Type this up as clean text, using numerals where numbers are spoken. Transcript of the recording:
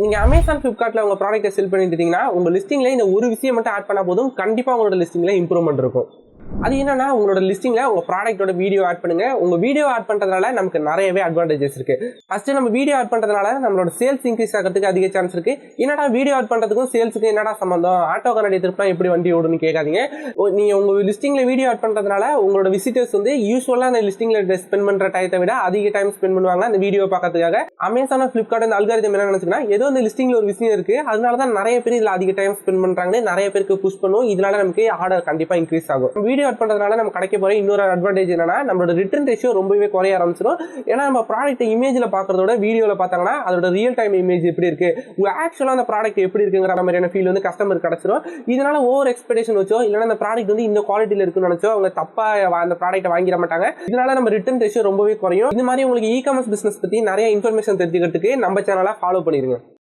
நீங்க Amazon, Flipkartல உங்க ப்ராடக்ட்டை செல் பண்ணிட்டு இருக்கீங்கன்னா உங்க லிஸ்டிங்ல இந்த ஒரு விஷயம் மட்டும் ஆட் பண்ணா போதும், கண்டிப்பா உங்களோட லிஸ்டிங்ல இம்ப்ரூவ்மென்ட் இருக்கும். அது என்னன்னா, உங்களோட லிஸ்டிங்ல உங்க ப்ராடக்ட்டோட வீடியோ ஆட் பண்ணுங்க. உங்க வீடியோ ஆட் பண்றதுனால நமக்கு நிறையவே அட்வான்டேஜஸ் இருக்கு. ஃபர்ஸ்ட் நம்ம வீடியோ ஆட் பண்றதுனால நம்மளோட சேல்ஸ் இன்க்ரீஸ் ஆகிறதுக்கு அதிக சான்ஸ் இருக்கு. என்னடா வீடியோ ஆட் பண்றதுக்கும் சேல்ஸுக்கு என்னடா சம்பந்தம்? ஆட்டோ கண்ணாடி திருப்பினா எப்படி வண்டி ஓடுன்னு கேட்காதீங்க. நீங்க உங்க லிஸ்டிங்ல வீடியோ ஆட் பண்றதுனால உங்களோட விசிட்டர்ஸ் வந்து யூசுவலா அந்த லிஸ்டிங்ல ஸ்பெண்ட் பண்ற டயத்தை விட அதிக டைம் ஸ்பெண்ட் பண்ணுவாங்க அந்த வீடியோ பார்க்கறதுக்காக. Amazon, Flipkart இந்த அல்காரிதம் என்ன நினைச்சுன்னா, ஏதோ இந்த லிஸ்டிங்ல ஒரு விஷயம் இருக்கு, அதனாலதான் நிறைய பேர் இதுல அதிக டைம் ஸ்பெண்ட் பண்றாங்க, நிறைய பேருக்கு புஷ் பண்ணும், இதனால நமக்கு ஆர்டர் கண்டிப்பா இன்க்ரீஸ் ஆகும். வீடியோ ஆட் பண்றதுனால நம்ம கிடைக்க போற இன்னொரு அட்வான்டேஜ் என்னன்னா, நம்மளோட ரிட்டர்ன் ரேஷியோ ரொம்பவே குறைய ஆரம்பிச்சிடும். ஏன்னா நம்ம ப்ராடக்ட் இமேஜ்ல பாக்குறதோட வீடியோல பார்த்தாங்கன்னா அதோட ரியல் டைம் இமேஜ் எப்படி இருக்கு, உங்க ஆக்சுவலா அந்த ப்ராடக்ட் எப்படி இருக்குங்கிற மாதிரியான ஃபீல் வந்து கஸ்டமர் கிடைச்சிடும். இதனால ஓவர் எக்ஸ்பெக்டேஷன் வச்சோ இல்லைன்னா அந்த ப்ராடக்ட் வந்து இந்த குவாலிட்டியில இருக்குன்னு நினைச்சோ அவங்க தப்பா அந்த ப்ராடக்ட் வாங்கிட மாட்டாங்க. இதனால நம்ம ரிட்டர்ன் ரேஷியோ ரொம்பவே குறையும். இந்த மாதிரி உங்களுக்கு இ-காமர்ஸ் பிசினஸ் பத்தி நிறைய இன்ஃபர்மேஷன் தெரிஞ்சுக்கிறதுக்கு நம்ம சேனலை ஃபாலோ பண்ணிருங்க.